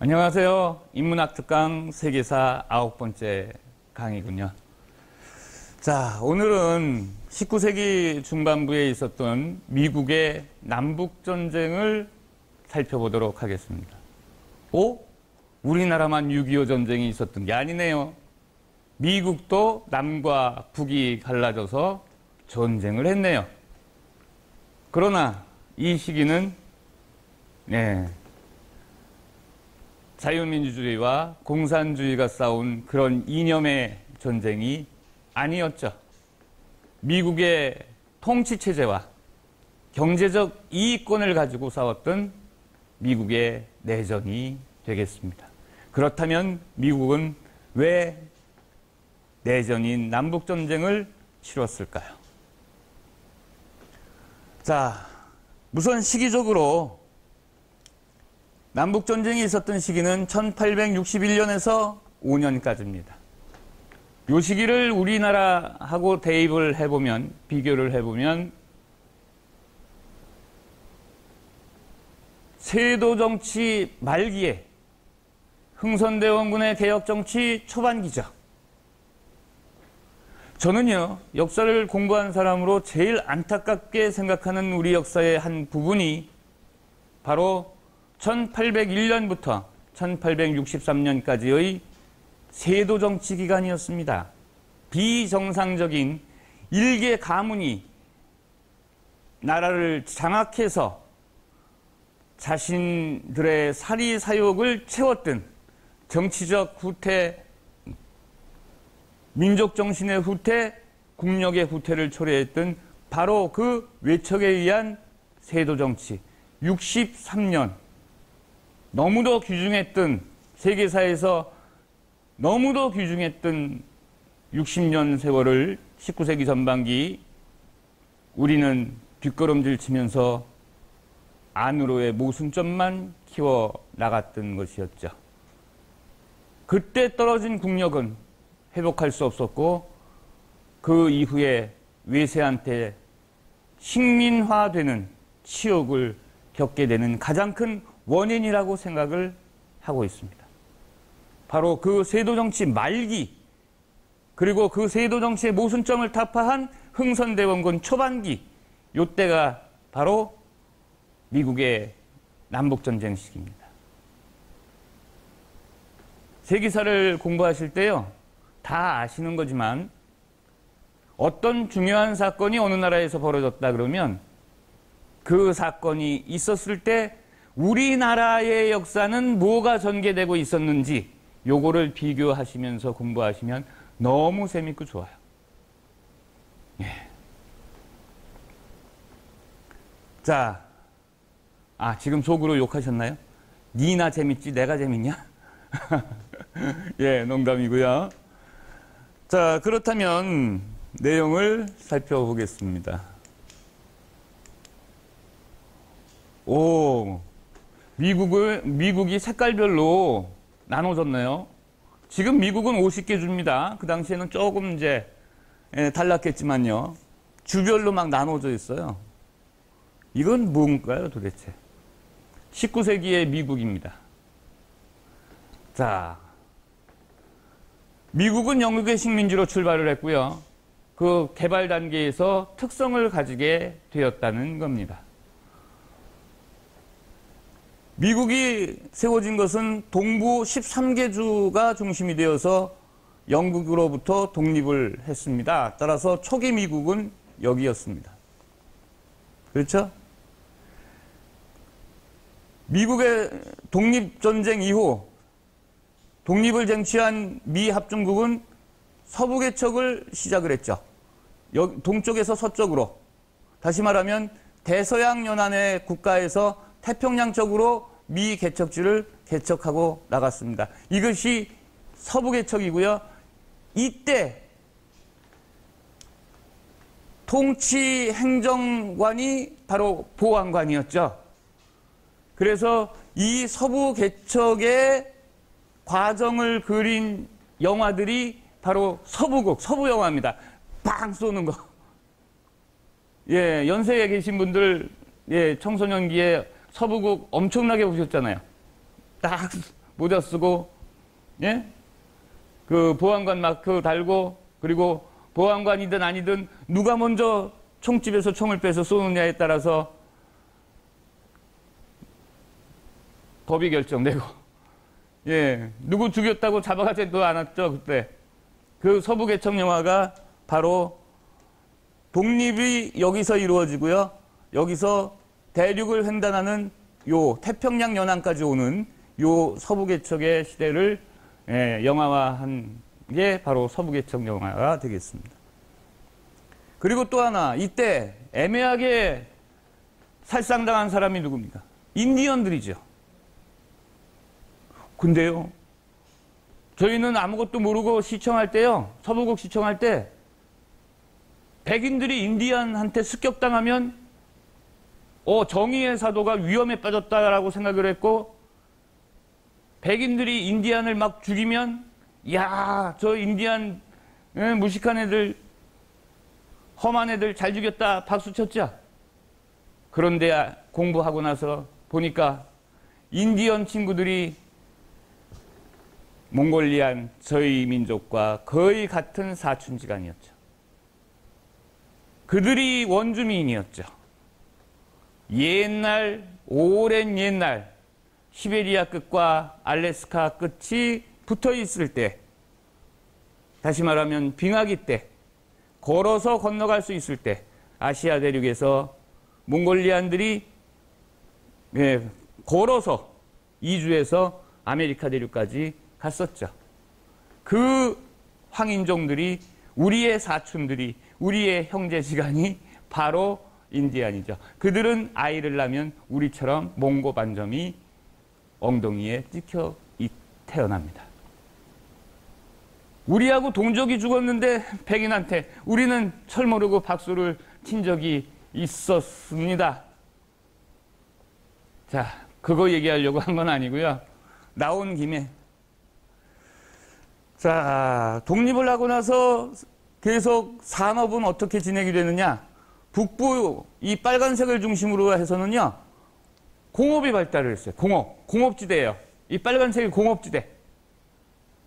안녕하세요. 인문학 특강 세계사 9번째 강의군요. 자, 오늘은 19세기 중반부에 있었던 미국의 남북전쟁을 살펴보도록 하겠습니다. 우리나라만 6.25 전쟁이 있었던 게 아니네요. 미국도 남과 북이 갈라져서 전쟁을 했네요. 그러나 이 시기는 자유민주주의와 공산주의가 싸운 그런 이념의 전쟁이 아니었죠. 미국의 통치체제와 경제적 이익권을 가지고 싸웠던 미국의 내전이 되겠습니다. 그렇다면 미국은 왜 내전인 남북전쟁을 치렀을까요? 자, 우선 시기적으로 남북전쟁이 있었던 시기는 1861년에서 5년까지입니다. 이 시기를 우리나라하고 대입을 해보면, 비교를 해보면 세도정치 말기에 흥선대원군의 개혁정치 초반기죠. 저는요, 역사를 공부한 사람으로 제일 안타깝게 생각하는 우리 역사의 한 부분이 바로 1801년부터 1863년까지의 세도정치 기간이었습니다. 비정상적인 일개 가문이 나라를 장악해서 자신들의 사리사욕을 채웠던 정치적 후퇴, 민족정신의 후퇴, 국력의 후퇴를 초래했던 바로 그 외척에 의한 세도정치. 63년, 너무도 귀중했던, 세계사에서 너무도 귀중했던 60년 세월을 19세기 전반기 우리는 뒷걸음질 치면서 안으로의 모순점만 키워 나갔던 것이었죠. 그때 떨어진 국력은 회복할 수 없었고, 그 이후에 외세한테 식민화되는 치욕을 겪게 되는 가장 큰 원인이라고 생각을 하고 있습니다. 바로 그 세도정치 말기, 그리고 그 세도정치의 모순점을 타파한 흥선대원군 초반기, 이때가 바로 미국의 남북전쟁 시기입니다. 세계사를 공부하실 때요, 다 아시는 거지만 어떤 중요한 사건이 어느 나라에서 벌어졌다 그러면 그 사건이 있었을 때 우리나라의 역사는 뭐가 전개되고 있었는지 요거를 비교하시면서 공부하시면 너무 재밌고 좋아요. 자, 지금 속으로 욕하셨나요? 니나 재밌지 내가 재밌냐? 농담이고요. 자, 그렇다면 내용을 살펴보겠습니다. 미국이 색깔별로 나눠졌네요. 지금 미국은 50개 주입니다. 그 당시에는 조금 달랐겠지만요. 주별로 막 나눠져 있어요. 이건 뭔가요, 도대체? 19세기의 미국입니다. 자, 미국은 영국의 식민지로 출발을 했고요. 그 개발 단계에서 특성을 가지게 되었다는 겁니다. 미국이 세워진 것은 동부 13개 주가 중심이 되어서 영국으로부터 독립을 했습니다. 따라서 초기 미국은 여기였습니다. 그렇죠? 미국의 독립전쟁 이후 독립을 쟁취한 미 합중국은 서부 개척을 시작을 했죠. 동쪽에서 서쪽으로. 다시 말하면 대서양 연안의 국가에서 태평양 쪽으로 미 개척지를 개척하고 나갔습니다. 이것이 서부 개척이고요. 이때 통치 행정관이 바로 보안관이었죠. 그래서 이 서부 개척의 과정을 그린 영화들이 바로 서부극, 서부 영화입니다. 빵 쏘는 거. 연세에 계신 분들, 청소년기에 서부극 엄청나게 보셨잖아요. 딱 모자 쓰고, 예? 그 보안관 마크 달고, 그리고 보안관이든 아니든 누가 먼저 총집에서 총을 빼서 쏘느냐에 따라서 법이 결정되고, 예, 누구 죽였다고 잡아가지도 않았죠, 그때. 그 서부개척 영화가 바로 독립이 여기서 이루어지고요. 여기서 대륙을 횡단하는 요 태평양 연안까지 오는 요 서부개척의 시대를 영화화한 게 바로 서부개척 영화가 되겠습니다. 그리고 또 하나, 이때 애매하게 살상당한 사람이 누굽니까? 인디언들이죠. 근데요, 저희는 아무것도 모르고 시청할 때요, 서부국 시청할 때 백인들이 인디언한테 습격당하면 정의의 사도가 위험에 빠졌다라고 생각을 했고, 백인들이 인디언을 막 죽이면 야, 저 인디언 무식한 애들, 험한 애들 잘 죽였다 박수 쳤죠. 그런데 공부하고 나서 보니까 인디언 친구들이 몽골리안 저희 민족과 거의 같은 사촌지간이었죠. 그들이 원주민이었죠. 옛날, 오랜 옛날 시베리아 끝과 알래스카 끝이 붙어 있을 때, 다시 말하면 빙하기 때, 걸어서 건너갈 수 있을 때 아시아 대륙에서 몽골리안들이 걸어서 이주해서 아메리카 대륙까지 갔었죠. 그 황인종들이, 우리의 사촌들이, 우리의 형제지간이 바로 인디안이죠. 그들은 아이를 낳으면 우리처럼 몽고 반점이 엉덩이에 찍혀 태어납니다. 우리하고 동족이 죽었는데 백인한테 우리는 철 모르고 박수를 친 적이 있었습니다. 자, 그거 얘기하려고 한 건 아니고요. 나온 김에, 자, 독립을 하고 나서 계속 산업은 어떻게 진행이 되느냐? 북부 이 빨간색을 중심으로 해서는요, 공업이 발달을 했어요. 공업지대예요. 이 빨간색이 공업지대.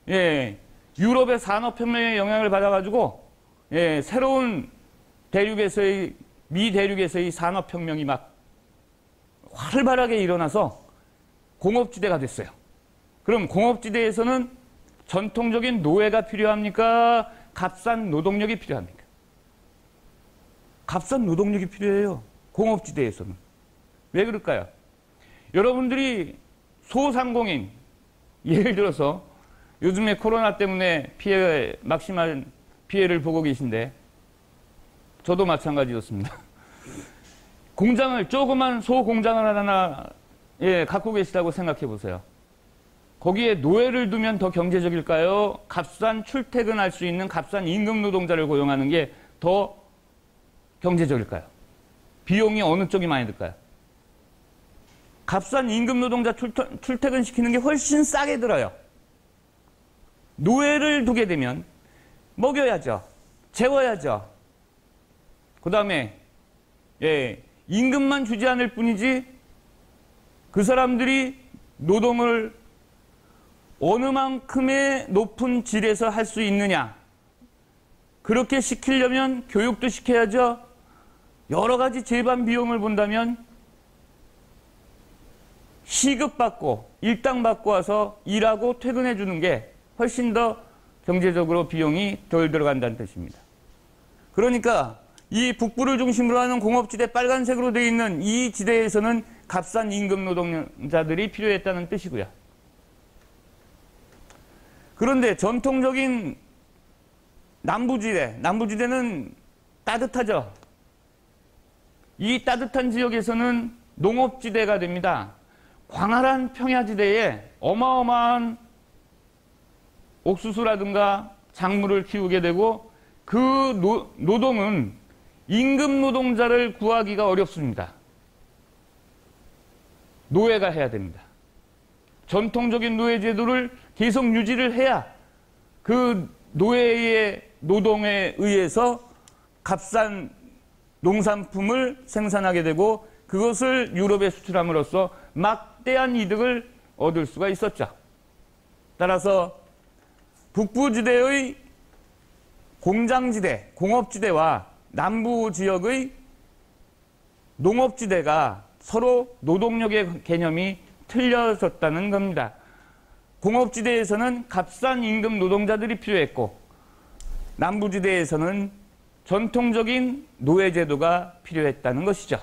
예, 유럽의 산업혁명의 영향을 받아가지고, 예, 새로운 대륙에서의, 미 대륙에서의 산업혁명이 막 활발하게 일어나서 공업지대가 됐어요. 그럼 공업지대에서는 전통적인 노예가 필요합니까? 값싼 노동력이 필요합니까? 값싼 노동력이 필요해요. 공업지대에서는. 왜 그럴까요? 여러분들이 소상공인, 예를 들어서 요즘에 코로나 때문에 막심한 피해를 보고 계신데, 저도 마찬가지였습니다. 조그만 소공장을 하나 갖고 계시다고 생각해 보세요. 거기에 노예를 두면 더 경제적일까요? 값싼 출퇴근할 수 있는 값싼 임금 노동자를 고용하는 게 더 경제적일까요? 비용이 어느 쪽이 많이 들까요? 값싼 임금 노동자 출퇴근시키는 게 훨씬 싸게 들어요. 노예를 두게 되면 먹여야죠. 재워야죠. 그 다음에 임금만 주지 않을 뿐이지 그 사람들이 노동을 어느 만큼의 높은 질에서 할 수 있느냐. 그렇게 시키려면 교육도 시켜야죠. 여러 가지 제반 비용을 본다면 시급받고 일당받고 와서 일하고 퇴근해 주는 게 훨씬 더 경제적으로 비용이 덜 들어간다는 뜻입니다. 그러니까 이 북부를 중심으로 하는 공업지대 빨간색으로 되어 있는 이 지대에서는 값싼 임금 노동자들이 필요했다는 뜻이고요. 그런데 전통적인 남부지대는 따뜻하죠. 이 따뜻한 지역에서는 농업지대가 됩니다. 광활한 평야지대에 어마어마한 옥수수라든가 작물을 키우게 되고, 그 노동은 임금 노동자를 구하기가 어렵습니다. 노예가 해야 됩니다. 전통적인 노예 제도를 계속 유지를 해야 그 노예의 노동에 의해서 값싼 농산품을 생산하게 되고, 그것을 유럽에 수출함으로써 막대한 이득을 얻을 수가 있었죠. 따라서 북부지대의 공장지대, 공업지대와 남부지역의 농업지대가 서로 노동력의 개념이 틀려졌다는 겁니다. 공업지대에서는 값싼 임금 노동자들이 필요했고 남부지대에서는 전통적인 노예제도가 필요했다는 것이죠.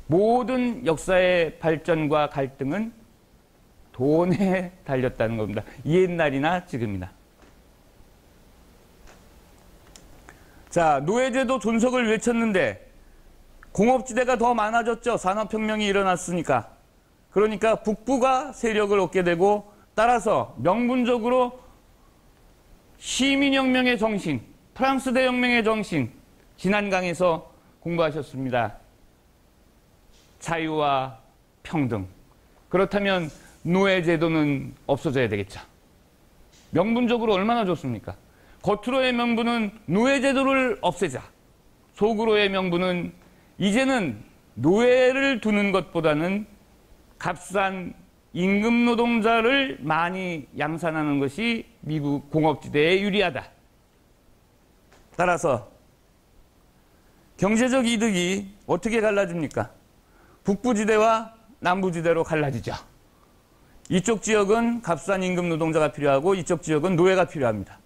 모든 역사의 발전과 갈등은 돈에 달렸다는 겁니다. 옛날이나 지금이나. 자, 노예제도 존속을 외쳤는데 공업지대가 더 많아졌죠. 산업혁명이 일어났으니까. 그러니까 북부가 세력을 얻게 되고 따라서 명분적으로 시민혁명의 정신, 프랑스 대혁명의 정신, 지난 강에서 공부하셨습니다. 자유와 평등. 그렇다면 노예제도는 없어져야 되겠죠. 명분적으로 얼마나 좋습니까? 겉으로의 명분은 노예제도를 없애자. 속으로의 명분은 이제는 노예를 두는 것보다는 값싼 임금 노동자를 많이 양산하는 것이 미국 공업지대에 유리하다. 따라서 경제적 이득이 어떻게 갈라집니까? 북부지대와 남부지대로 갈라지죠. 이쪽 지역은 값싼 임금 노동자가 필요하고 이쪽 지역은 노예가 필요합니다.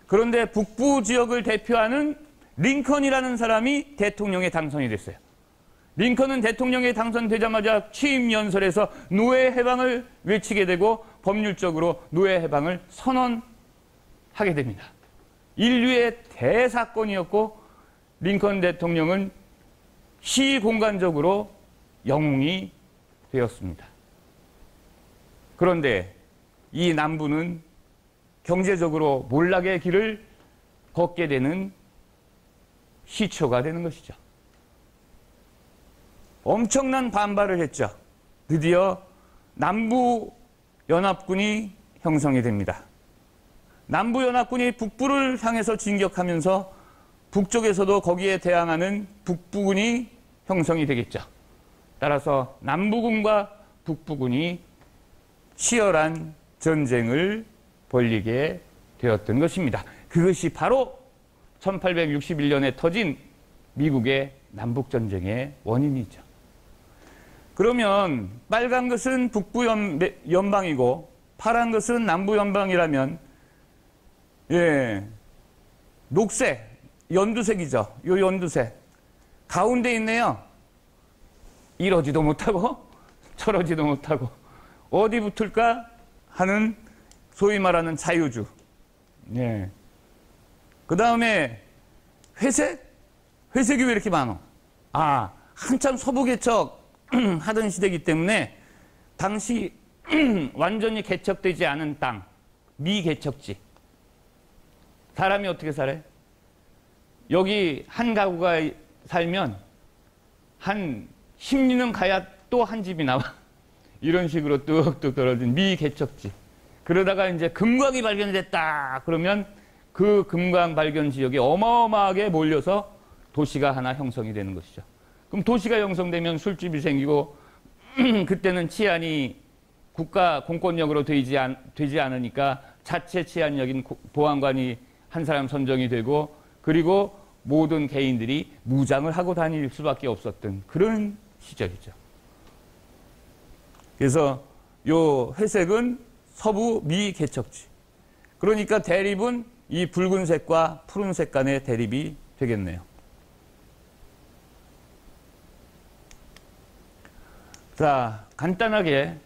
그런데 북부 지역을 대표하는 링컨이라는 사람이 대통령에 당선이 됐어요. 링컨은 대통령에 당선되자마자 취임 연설에서 노예 해방을 외치게 되고 법률적으로 노예 해방을 선언하게 됩니다. 인류의 대사건이었고 링컨 대통령은 시공간적으로 영웅이 되었습니다. 그런데 이 남부는 경제적으로 몰락의 길을 걷게 되는 시초가 되는 것이죠. 엄청난 반발을 했죠. 드디어 남부연합군이 형성이 됩니다. 남부연합군이 북부를 향해서 진격하면서 북쪽에서도 거기에 대항하는 북부군이 형성이 되겠죠. 따라서 남부군과 북부군이 치열한 전쟁을 벌이게 되었던 것입니다. 그것이 바로 1861년에 터진 미국의 남북전쟁의 원인이죠. 그러면 빨간 것은 북부 연방이고 파란 것은 남부 연방이라면 녹색, 연두색이죠. 요 연두색. 가운데 있네요. 이러지도 못하고 저러지도 못하고 어디 붙을까 하는 소위 말하는 자유주. 그 다음에 회색? 회색이 왜 이렇게 많어? 한참 서부 개척 하던 시대이기 때문에 당시 완전히 개척되지 않은 땅, 미개척지. 사람이 어떻게 살아요? 여기 한 가구가 살면 한 10리는 가야 또 한 집이 나와. 이런 식으로 뚝뚝 떨어진 미개척지. 그러다가 이제 금광이 발견됐다. 그러면 그 금광 발견 지역에 어마어마하게 몰려서 도시가 하나 형성이 되는 것이죠. 그럼 도시가 형성되면 술집이 생기고 그때는 치안이 국가 공권력으로 되지 않으니까 자체 치안력인 보안관이 한 사람 선정이 되고 그리고 모든 개인들이 무장을 하고 다닐 수밖에 없었던 그런 시절이죠. 그래서 요 회색은 서부 미개척지. 그러니까 대립은 이 붉은색과 푸른색 간의 대립이 되겠네요. 자, 간단하게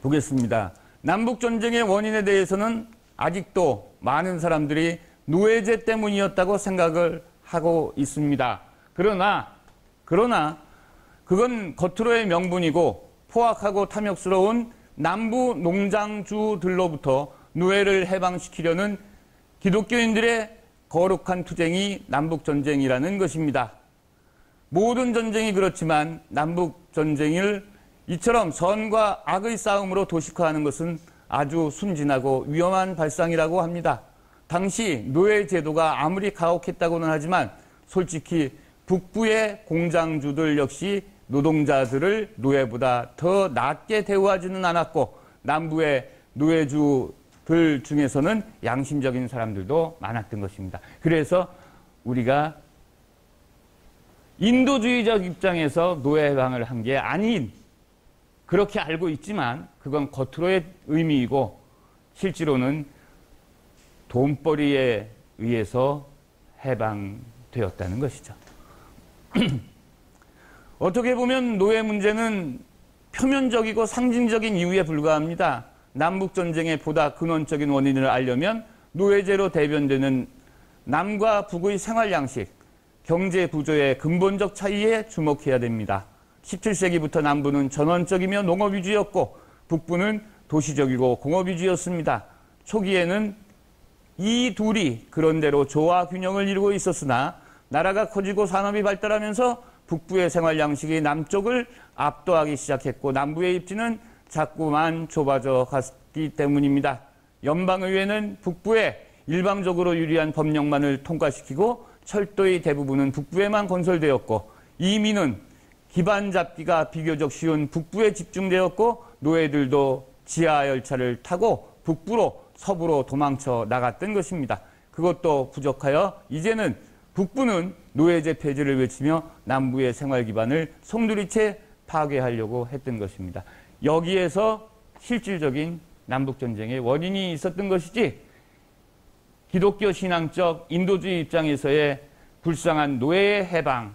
보겠습니다. 남북전쟁의 원인에 대해서는 아직도 많은 사람들이 노예제 때문이었다고 생각을 하고 있습니다. 그러나 그건 겉으로의 명분이고 포악하고 탐욕스러운 남부 농장주들로부터 노예를 해방시키려는 기독교인들의 거룩한 투쟁이 남북전쟁이라는 것입니다. 모든 전쟁이 그렇지만 남북전쟁을 이처럼 선과 악의 싸움으로 도식화하는 것은 아주 순진하고 위험한 발상이라고 합니다. 당시 노예제도가 아무리 가혹했다고는 하지만 솔직히 북부의 공장주들 역시 노동자들을 노예보다 더 낮게 대우하지는 않았고 남부의 노예주들 중에서는 양심적인 사람들도 많았던 것입니다. 그래서 우리가 인도주의적 입장에서 노예 해방을 한 게 아닌, 그렇게 알고 있지만 그건 겉으로의 의미이고 실제로는 돈벌이에 의해서 해방되었다는 것이죠. 어떻게 보면 노예 문제는 표면적이고 상징적인 이유에 불과합니다. 남북전쟁의 보다 근원적인 원인을 알려면 노예제로 대변되는 남과 북의 생활 양식, 경제 구조의 근본적 차이에 주목해야 됩니다. 17세기부터 남부는 전원적이며 농업 위주였고 북부는 도시적이고 공업 위주였습니다. 초기에는 이 둘이 그런대로 조화 균형을 이루고 있었으나 나라가 커지고 산업이 발달하면서 북부의 생활 양식이 남쪽을 압도하기 시작했고 남부의 입지는 자꾸만 좁아져 갔기 때문입니다. 연방의회는 북부에 일방적으로 유리한 법령만을 통과시키고 철도의 대부분은 북부에만 건설되었고 이민은 기반 잡기가 비교적 쉬운 북부에 집중되었고 노예들도 지하 열차를 타고 북부로 서부로 도망쳐 나갔던 것입니다. 그것도 부족하여 이제는 북부는 노예제 폐지를 외치며 남부의 생활 기반을 송두리째 파괴하려고 했던 것입니다. 여기에서 실질적인 남북전쟁의 원인이 있었던 것이지 기독교 신앙적 인도주의 입장에서의 불쌍한 노예의 해방은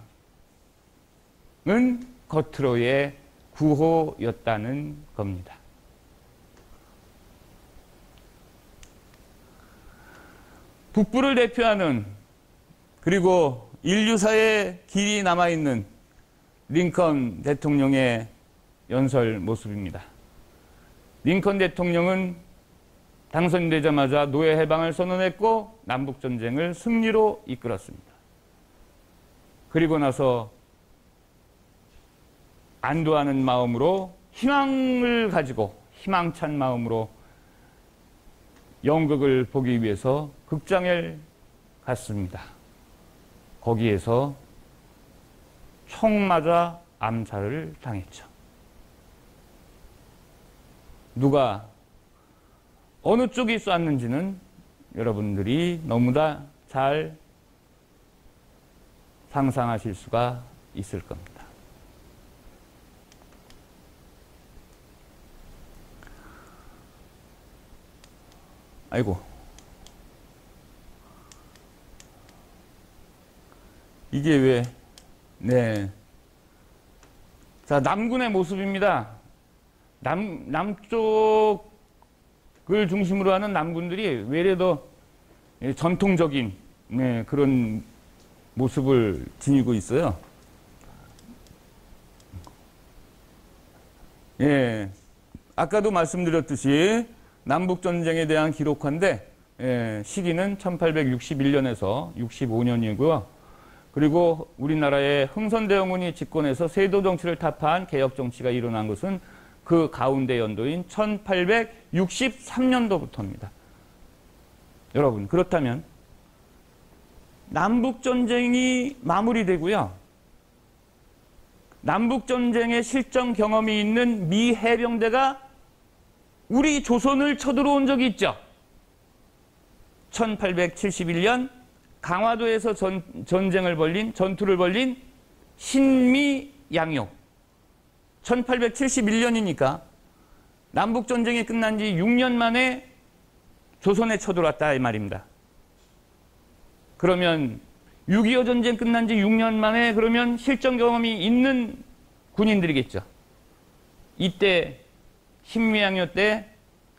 겉으로의 구호였다는 겁니다. 북부를 대표하는 그리고 인류사에 길이 남아있는 링컨 대통령의 연설 모습입니다. 링컨 대통령은 당선되자마자 노예 해방을 선언했고 남북전쟁을 승리로 이끌었습니다. 그리고 나서 안도하는 마음으로 희망을 가지고 희망찬 마음으로 연극을 보기 위해서 극장에 갔습니다. 거기에서 총 맞아 암살을 당했죠. 누가 어느 쪽이 쐈는지는 여러분들이 너무나 잘 상상하실 수가 있을 겁니다. 아이고, 이게 왜, 네. 자, 남군의 모습입니다. 남쪽을 중심으로 하는 남군들이 외래도 전통적인 그런 모습을 지니고 있어요. 예. 아까도 말씀드렸듯이 남북전쟁에 대한 기록화인데, 시기는 1861년에서 65년이고요. 그리고 우리나라의 흥선대원군이 집권해서 세도 정치를 타파한 개혁 정치가 일어난 것은 그 가운데 연도인 1863년도부터입니다. 여러분, 그렇다면 남북전쟁이 마무리되고요. 남북전쟁의 실전 경험이 있는 미 해병대가 우리 조선을 쳐들어온 적이 있죠. 1871년 강화도에서 전투를 벌린 신미양요. 1871년이니까 남북전쟁이 끝난 지 6년 만에 조선에 쳐들어왔다 이 말입니다. 그러면 6.25 전쟁 끝난 지 6년 만에 그러면 실전 경험이 있는 군인들이겠죠. 이때 신미양요 때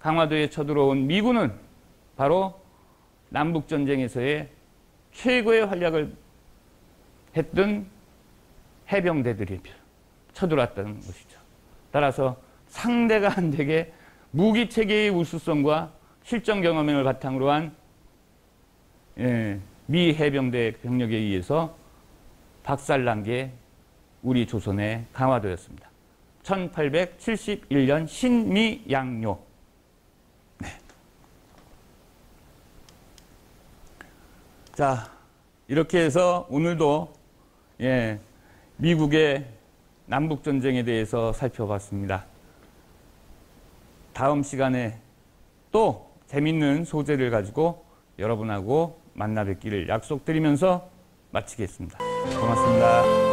강화도에 쳐들어온 미군은 바로 남북전쟁에서의 최고의 활약을 했던 해병대들이 쳐들어왔다는 것이죠. 따라서 상대가 안 되게 무기체계의 우수성과 실전 경험을 바탕으로 한 미 해병대 병력에 의해서 박살난 게 우리 조선의 강화도였습니다. 1871년 신미양요. 네. 자, 이렇게 해서 오늘도 미국의 남북전쟁에 대해서 살펴봤습니다. 다음 시간에 또 재밌는 소재를 가지고 여러분하고 만나 뵙기를 약속드리면서 마치겠습니다. 고맙습니다.